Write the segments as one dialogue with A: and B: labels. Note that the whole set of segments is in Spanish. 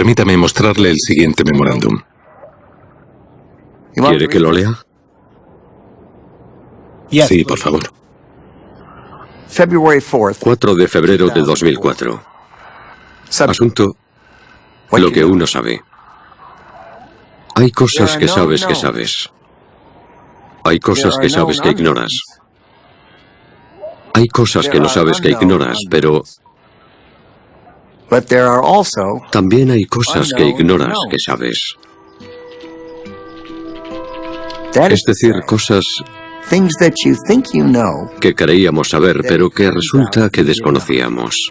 A: permítame mostrarle el siguiente memorándum.
B: ¿Quiere que lo lea?
A: Sí, por favor.
B: 4 de febrero de 2004. Asunto: lo que uno sabe. Hay cosas que sabes que sabes. Hay cosas que sabes que ignoras. Hay cosas que no sabes que ignoras, pero también hay cosas que ignoras que sabes. Es decir, cosas que creíamos saber, pero que resulta que desconocíamos.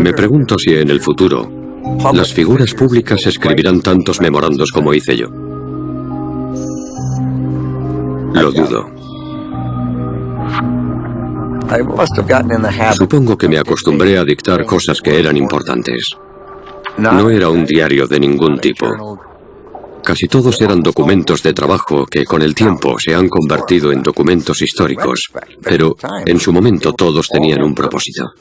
B: Me pregunto si en el futuro las figuras públicas escribirán tantos memorandos como hice yo. Lo dudo. Supongo que me acostumbré a dictar cosas que eran importantes. No era un diario de ningún tipo. Casi todos eran documentos de trabajo que con el tiempo se han convertido en documentos históricos, pero en su momento todos tenían un propósito.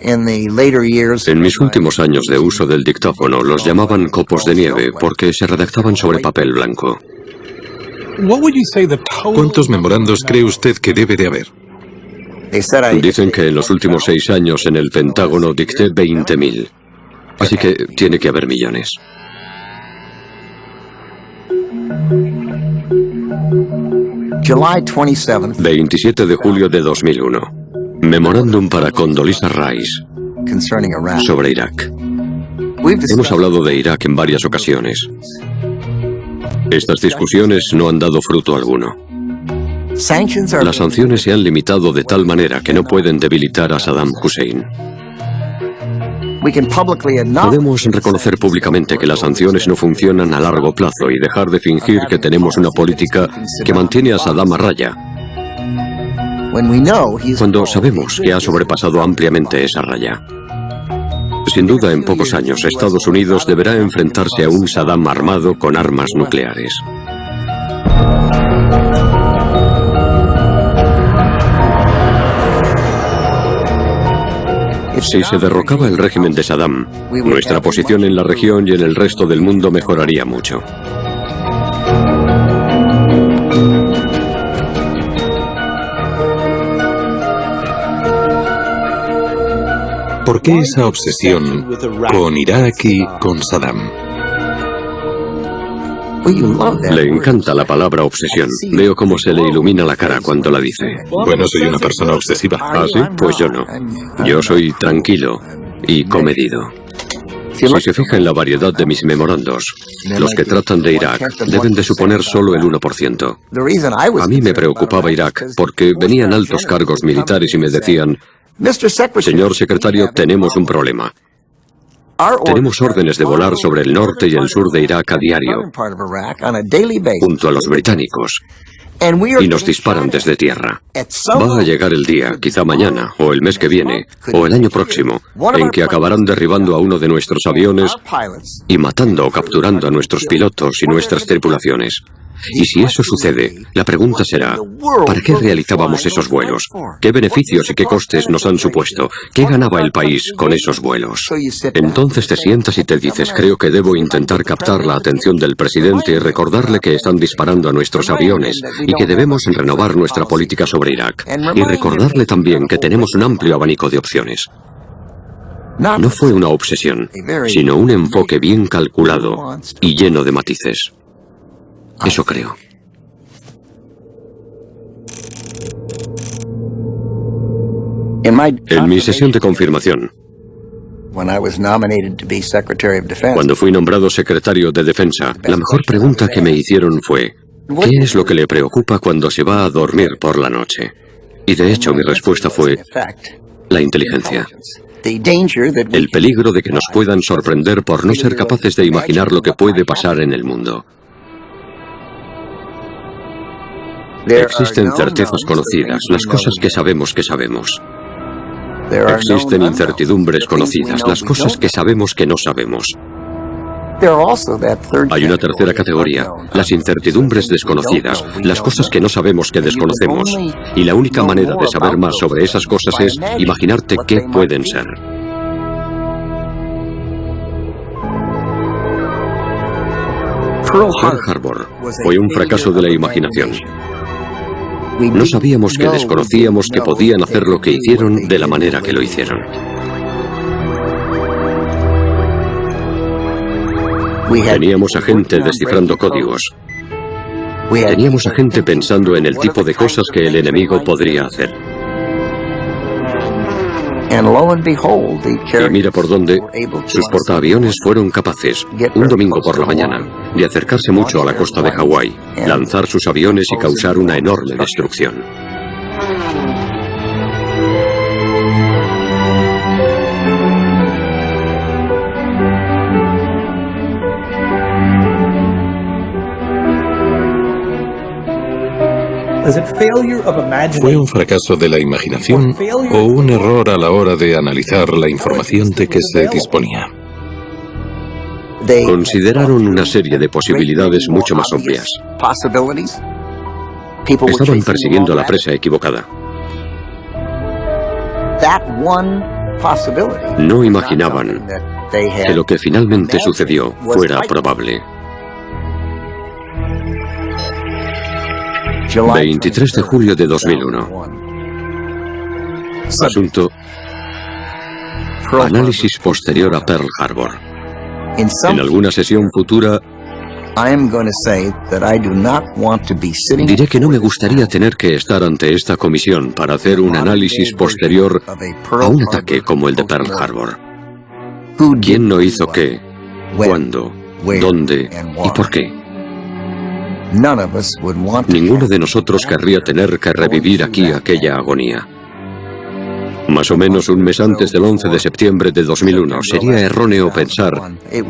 B: En mis últimos años de uso del dictáfono los llamaban copos de nieve porque se redactaban sobre papel blanco.
A: ¿Cuántos memorandos cree usted que debe de haber?
B: Dicen que en los últimos 6 años en el Pentágono dicté 20.000. Así que tiene que haber millones.
C: July 27th,
B: 27 de julio de 2001. Memorándum para Condoleezza Rice
C: concerning Iraq.
B: sobre Irak.
C: We've discussed
B: Hemos hablado de Irak en varias ocasiones. Estas discusiones no han dado fruto alguno.
C: sanctions are
B: Las sanciones se han limitado de tal manera que no pueden debilitar a Saddam Hussein.
C: we can publicly acknowledge
B: Podemos reconocer públicamente que las sanciones no funcionan a largo plazo y dejar de fingir que tenemos una política que mantiene a Saddam a raya,
C: when we know he's
B: cuando sabemos que ha sobrepasado ampliamente esa raya. Sin duda, en pocos años, Estados Unidos deberá enfrentarse a un Saddam armado con armas nucleares. Si se derrocaba el régimen de Saddam, nuestra posición en la región y en el resto del mundo mejoraría mucho.
A: ¿Por qué esa obsesión con Irak y con Saddam?
C: well, you love that
B: Le
C: word.
B: encanta la palabra obsesión. Veo cómo se le ilumina la cara cuando la dice.
A: Bueno, soy una persona obsesiva.
B: ¿Ah, sí? Pues yo no. Yo soy tranquilo y comedido. Si se fija en la variedad de mis memorandos, los que tratan de Irak deben de suponer solo el 1%.
C: The reason I was
B: A mí me preocupaba Irak porque venían altos cargos militares y me decían:
C: Mr. Secretary,
B: señor secretario, tenemos un problema.
C: our
B: Tenemos órdenes de volar sobre el norte y el sur de Irak a diario,
C: part of Iraq on a daily basis.
B: junto a los británicos. y nos disparan desde tierra. Va a llegar el día, quizá mañana, o el mes que viene, o el año próximo, en que acabarán derribando a uno de nuestros aviones y matando o capturando a nuestros pilotos y nuestras tripulaciones. Y si eso sucede, la pregunta será, ¿para qué realizábamos esos vuelos? ¿Qué beneficios y qué costes nos han supuesto? ¿Qué ganaba el país con esos vuelos? Entonces te sientas y te dices, creo que debo intentar captar la atención del presidente y recordarle que están disparando a nuestros aviones y que debemos renovar nuestra política sobre Irak. Y recordarle también que tenemos un amplio abanico de opciones. No fue una obsesión, sino un enfoque bien calculado y lleno de matices. Eso creo. En mi sesión de confirmación, cuando fui nombrado secretario de Defensa, la mejor pregunta que me hicieron fue, ¿qué es lo que le preocupa cuando se va a dormir por la noche? Y de hecho mi respuesta fue, la inteligencia. El peligro de que nos puedan sorprender por no ser capaces de imaginar lo que puede pasar en el mundo. Existen certezas conocidas, las cosas que sabemos que sabemos. Existen incertidumbres conocidas, las cosas que sabemos que no sabemos. Hay una tercera categoría, las incertidumbres desconocidas, las cosas que no sabemos que desconocemos. Y la única manera de saber más sobre esas cosas es imaginarte qué pueden ser. Pearl Harbor fue un fracaso de la imaginación. No sabíamos que desconocíamos que podían hacer lo que hicieron de la manera que lo hicieron. Teníamos a gente descifrando códigos. Teníamos a gente pensando en el tipo de cosas que el enemigo podría hacer. Y mira por dónde sus portaaviones fueron capaces, un domingo por la mañana, de acercarse mucho a la costa de Hawái, lanzar sus aviones y causar una enorme destrucción.
A: ¿Fue un fracaso de la imaginación o un error a la hora de analizar la información de que se disponía?
B: Consideraron una serie de posibilidades mucho más obvias. Estaban persiguiendo a la presa equivocada. No imaginaban que lo que finalmente sucedió fuera probable. 23 de julio de 2001. Asunto: análisis posterior a Pearl Harbor. En alguna sesión futura diré que no me gustaría tener que estar ante esta comisión para hacer un análisis posterior a un ataque como el de Pearl Harbor. ¿Quién no hizo qué? ¿Cuándo? ¿Dónde? ¿Y por qué? Ninguno de nosotros querría tener que revivir aquí aquella agonía. Más o menos un mes antes del 11 de septiembre de 2001, sería erróneo pensar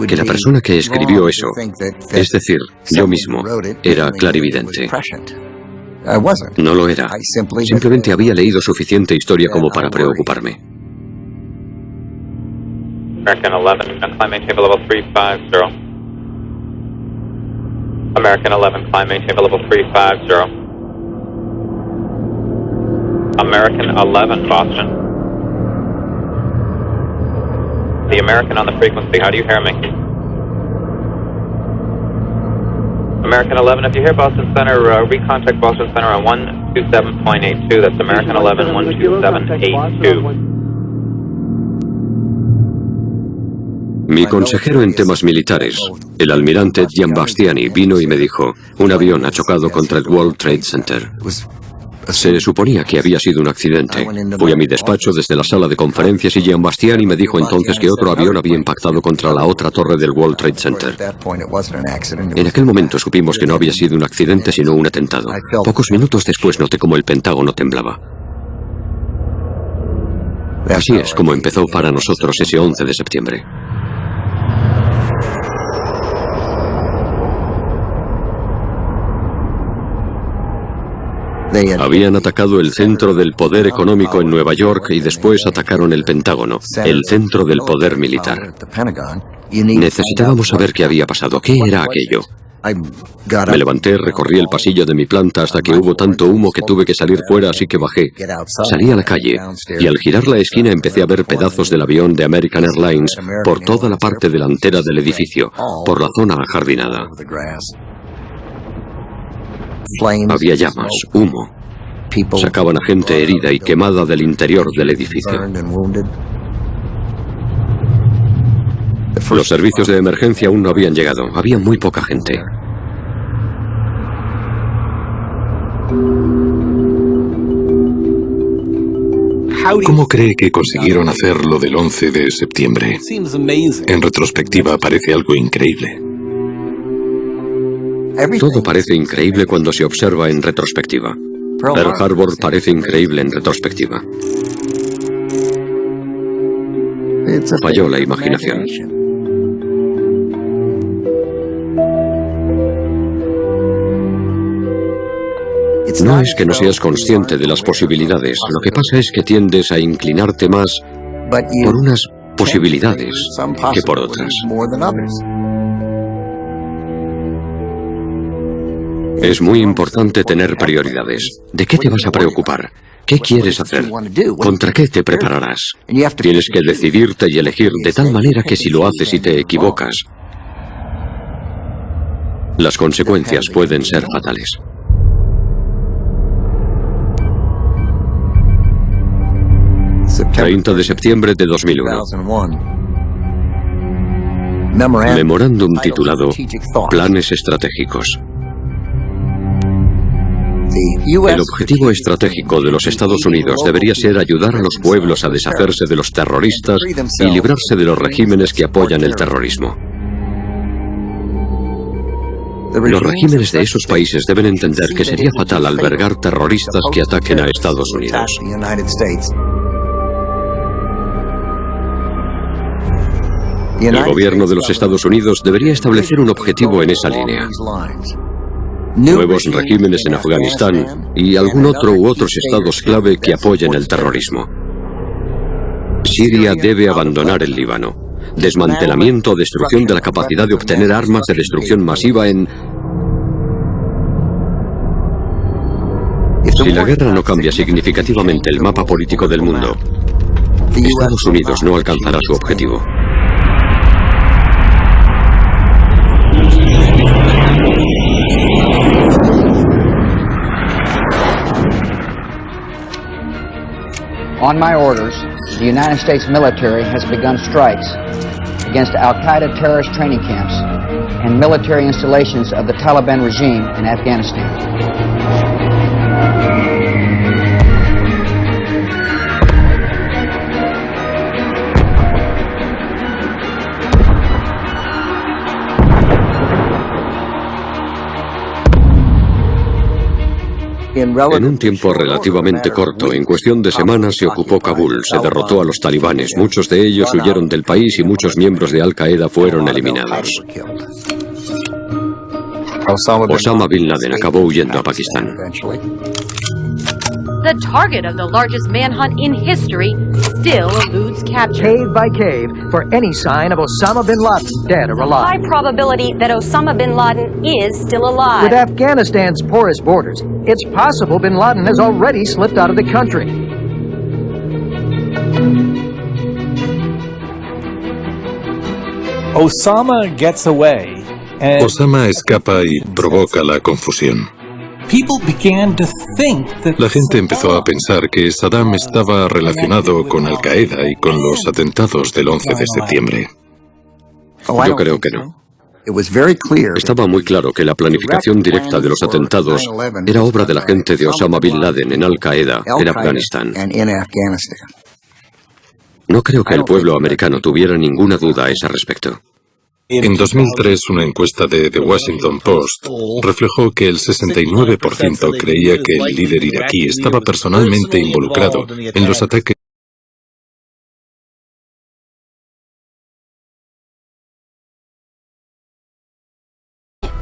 B: que la persona que escribió eso, es decir, yo mismo, era clarividente. No lo era. Simplemente había leído suficiente historia como para preocuparme.
D: American 11, climb maintain level 350. American 11, climb maintain level 350. American 11, Boston. The American on the frequency, how do you hear me? American 11, if you hear Boston Center, recontact Boston Center on 127.82. That's American 11, 127.82.
B: Mi consejero en temas militares, el almirante Giambastiani, vino y me dijo, un avión ha chocado contra el World Trade Center. Se suponía que había sido un accidente. Fui a mi despacho desde la sala de conferencias y Giambastiani me dijo entonces que otro avión había impactado contra la otra torre del World Trade Center. En aquel momento supimos que no había sido un accidente sino un atentado. Pocos minutos después noté como el Pentágono temblaba. Así es como empezó para nosotros ese 11 de septiembre. Habían atacado el centro del poder económico en Nueva York y después atacaron el Pentágono, el centro del poder militar. Necesitábamos saber qué había pasado, qué era aquello. Me levanté, recorrí el pasillo de mi planta hasta que hubo tanto humo que tuve que salir fuera, así que bajé. Salí a la calle y al girar la esquina empecé a ver pedazos del avión de American Airlines por toda la parte delantera del edificio, por la zona ajardinada. Había llamas, humo. Sacaban a gente herida y quemada del interior del edificio. Los servicios de emergencia aún no habían llegado. Había muy poca gente.
A: ¿Cómo cree que consiguieron hacer lo del 11 de septiembre? En retrospectiva parece algo increíble.
B: Todo parece increíble cuando se observa en retrospectiva. Pearl Harbor parece increíble en retrospectiva. Falló la imaginación. No es que no seas consciente de las posibilidades, lo que pasa es que tiendes a inclinarte más por unas posibilidades que por otras. Es muy importante tener prioridades. ¿De qué te vas a preocupar? ¿Qué quieres hacer? ¿Contra qué te prepararás? Tienes que decidirte y elegir de tal manera que si lo haces y te equivocas, las consecuencias pueden ser fatales. – 30 de septiembre de 2001. Memorándum titulado Planes Estratégicos. El objetivo estratégico de los Estados Unidos debería ser ayudar a los pueblos a deshacerse de los terroristas y librarse de los regímenes que apoyan el terrorismo. Los regímenes de esos países deben entender que sería fatal albergar terroristas que ataquen a Estados Unidos. El gobierno de los Estados Unidos debería establecer un objetivo en esa línea. Nuevos regímenes en Afganistán y algún otro u otros estados clave que apoyen el terrorismo. Siria debe abandonar el Líbano. Desmantelamiento o destrucción de la capacidad de obtener armas de destrucción masiva en... Si la guerra no cambia significativamente el mapa político del mundo, Estados Unidos no alcanzará su objetivo.
E: On my orders, the United States military has begun strikes against Al-Qaeda terrorist training camps and military installations of the Taliban regime in Afghanistan.
B: En un tiempo relativamente corto, en cuestión de semanas, se ocupó Kabul, se derrotó a los talibanes, muchos de ellos huyeron del país y muchos miembros de Al-Qaeda fueron eliminados. Osama Bin Laden acabó huyendo a Pakistán.
F: The target of the largest manhunt in history still eludes capture.
G: Cave by cave for any sign of Osama bin Laden, dead or alive.
F: High probability that Osama bin Laden is still alive.
G: With Afghanistan's porous borders, it's possible bin Laden has already slipped out of the country.
H: Osama gets away and
A: Osama escapa y provoca la confusión. La gente empezó a pensar que Saddam estaba relacionado con Al-Qaeda y con los atentados del 11 de septiembre.
B: Yo creo que no. Estaba muy claro que la planificación directa de los atentados era obra de la gente de Osama Bin Laden en Al-Qaeda en Afganistán. No creo que el pueblo americano tuviera ninguna duda a ese respecto.
A: En 2003, una encuesta de The Washington Post reflejó que el 69% creía que el líder iraquí estaba personalmente involucrado en los ataques.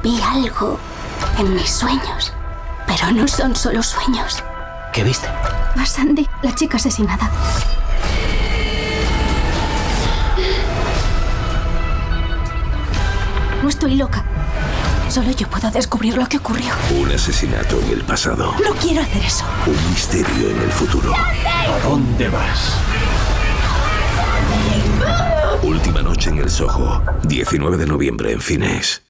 I: Vi algo en mis sueños. Pero no son solo sueños.
J: ¿Qué viste?
I: A Sandy, la chica asesinada. No estoy loca. Solo yo puedo descubrir lo que ocurrió.
K: Un asesinato en el pasado.
I: No quiero hacer eso.
K: Un misterio en el futuro.
J: ¿A dónde vas?
K: Última noche en el Soho. 19 de noviembre en cines.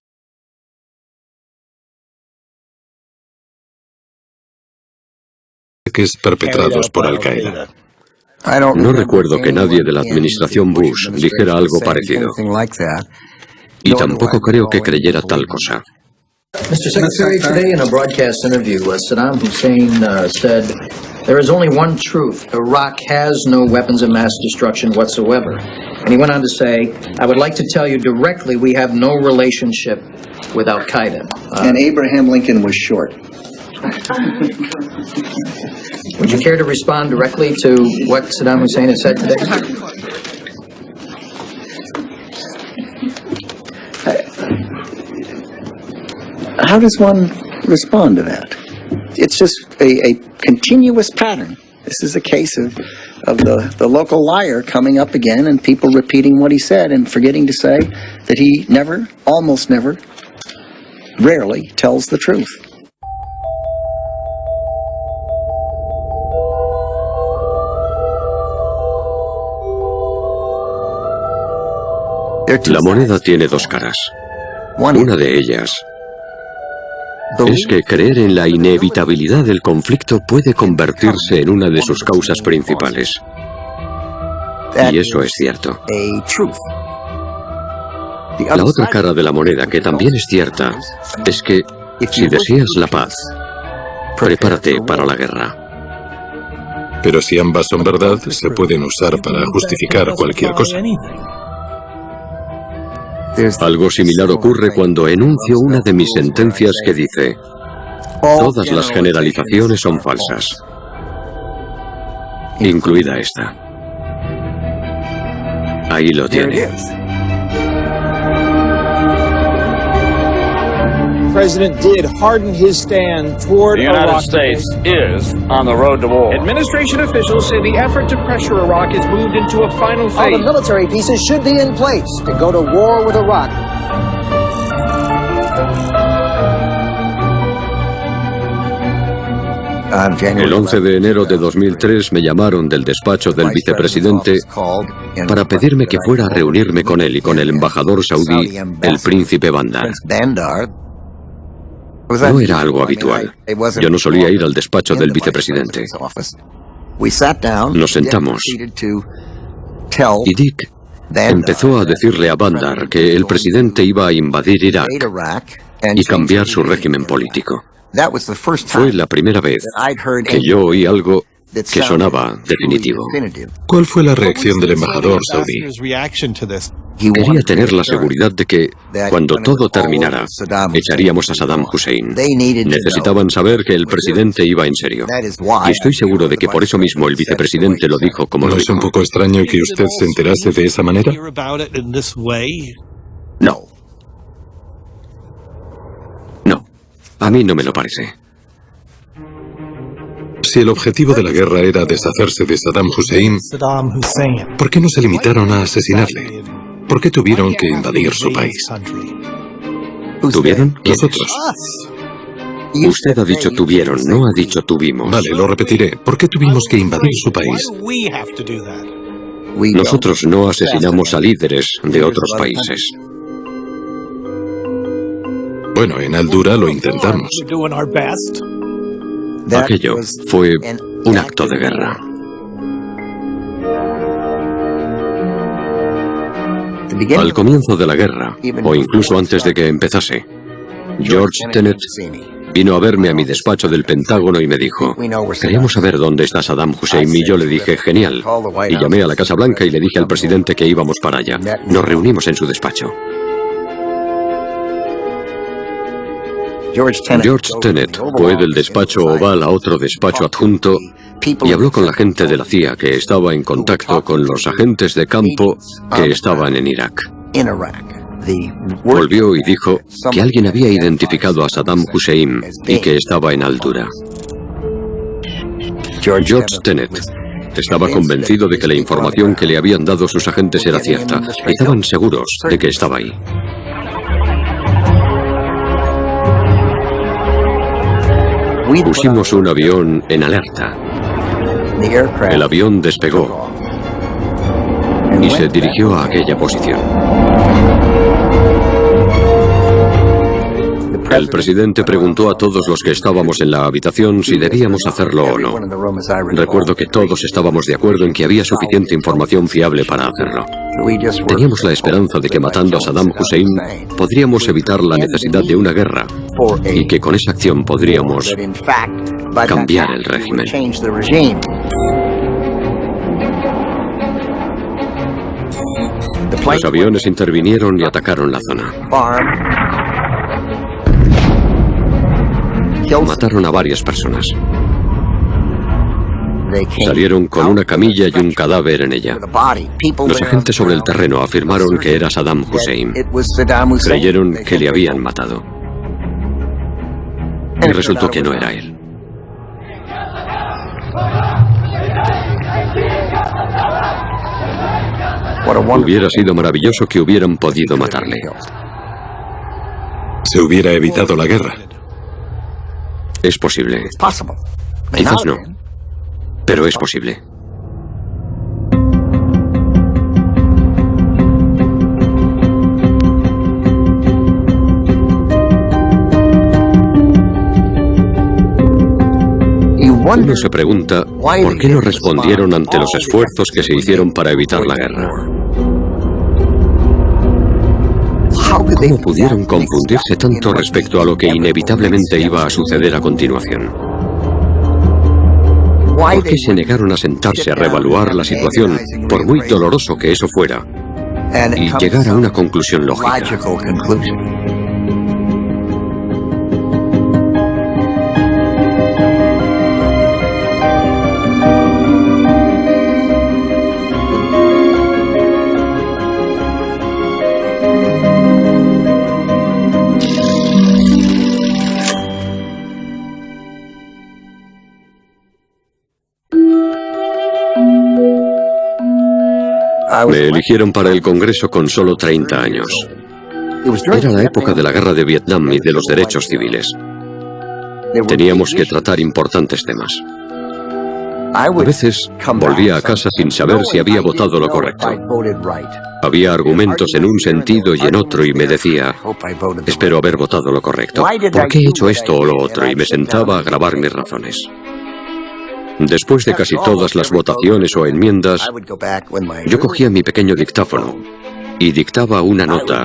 A: Perpetrados por Al-Qaeda.
B: No recuerdo que nadie de la administración Bush dijera algo parecido. Y tampoco creo que creyera tal cosa.
L: Mr. Secretary, today in a broadcast interview, Saddam Hussein said, "There is only one truth. Iraq has no weapons of mass destruction whatsoever." And he went on to say, "I would like to tell you directly, we have no relationship with Al-Qaeda."
M: And Abraham Lincoln was short.
L: Would you care to respond directly to what Saddam Hussein has said today?
M: How does one respond to that? It's just a continuous pattern. This is a case of the local liar coming up again and people repeating what he said and forgetting to say that he never, almost never, rarely tells the truth.
B: La moneda tiene dos caras. Una de ellas es que creer en la inevitabilidad del conflicto puede convertirse en una de sus causas principales. Y eso es cierto. La otra cara de la moneda, que también es cierta, es que si deseas la paz, prepárate para la guerra.
A: Pero si ambas son verdad, se pueden usar para justificar cualquier cosa.
B: Algo similar ocurre cuando enuncio una de mis sentencias que dice: todas las generalizaciones son falsas, incluida esta. Ahí lo tiene.
H: President did harden his stand toward
N: the United States is on the road to war.
G: Administration officials say the effort to pressure Iraq has moved into a final phase.
O: All the military pieces should be in place to go to war with Iraq.
B: El 11 de enero de 2003 me llamaron del despacho del vicepresidente para pedirme que fuera a reunirme con él y con el embajador saudí, el príncipe Bandar. No era algo habitual. Yo no solía ir al despacho del vicepresidente. Nos sentamos y Dick empezó a decirle a Bandar que el presidente iba a invadir Irak y cambiar su régimen político. Fue la primera vez que yo oí algo que sonaba definitivo.
A: ¿Cuál fue la reacción del embajador saudí?
B: Quería tener la seguridad de que, cuando todo terminara, echaríamos a Saddam Hussein. Necesitaban saber que el presidente iba en serio. Y estoy seguro de que por eso mismo el vicepresidente lo dijo como lo dijo.
A: ¿No es un poco extraño que usted se enterase de esa manera?
B: No. No. A mí no me lo parece.
A: Si el objetivo de la guerra era deshacerse de Saddam Hussein, ¿por qué no se limitaron a asesinarle? ¿Por qué tuvieron que invadir su país?
B: ¿Tuvieron?
A: Nosotros.
B: Usted ha dicho tuvieron, no ha dicho tuvimos.
A: Vale, lo repetiré. ¿Por qué tuvimos que invadir su país?
B: Nosotros no asesinamos a líderes de otros países.
A: Bueno, en Al-Dura lo intentamos.
B: Aquello fue un acto de guerra. Al comienzo de la guerra, o incluso antes de que empezase, George Tenet vino a verme a mi despacho del Pentágono y me dijo: queríamos saber dónde está Saddam Hussein. Y yo le dije: genial. Y llamé a la Casa Blanca y le dije al presidente que íbamos para allá. Nos reunimos en su despacho. George Tenet fue del despacho oval a otro despacho adjunto y habló con la gente de la CIA que estaba en contacto con los agentes de campo que estaban en Irak. Volvió y dijo que alguien había identificado a Saddam Hussein y que estaba en altura. George Tenet estaba convencido de que la información que le habían dado sus agentes era cierta. Estaban seguros de que estaba ahí. Pusimos un avión en alerta. El avión despegó y se dirigió a aquella posición. El presidente preguntó a todos los que estábamos en la habitación si debíamos hacerlo o no. Recuerdo que todos estábamos de acuerdo en que había suficiente información fiable para hacerlo. Teníamos la esperanza de que matando a Saddam Hussein podríamos evitar la necesidad de una guerra y que con esa acción podríamos cambiar el régimen. Los aviones intervinieron y atacaron la zona. Mataron a varias personas. Salieron con una camilla y un cadáver en ella. Los agentes sobre el terreno afirmaron que era Saddam Hussein. Creyeron que le habían matado. Y resultó que no era él. Hubiera sido maravilloso que hubieran podido matarle.
A: Se hubiera evitado la guerra.
B: Es posible. Quizás no, pero es posible. Uno se pregunta por qué no respondieron ante los esfuerzos que se hicieron para evitar la guerra. ¿Cómo pudieron confundirse tanto respecto a lo que inevitablemente iba a suceder a continuación? ¿Por qué se negaron a sentarse a reevaluar la situación, por muy doloroso que eso fuera, y llegar a una conclusión lógica? Me eligieron para el Congreso con solo 30 años. Era la época de la guerra de Vietnam y de los derechos civiles. Teníamos que tratar importantes temas. A veces volvía a casa sin saber si había votado lo correcto. Había argumentos en un sentido y en otro y me decía, espero haber votado lo correcto. ¿Por qué he hecho esto o lo otro? Y me sentaba a grabar mis razones. Después de casi todas las votaciones o enmiendas, yo cogía mi pequeño dictáfono y dictaba una nota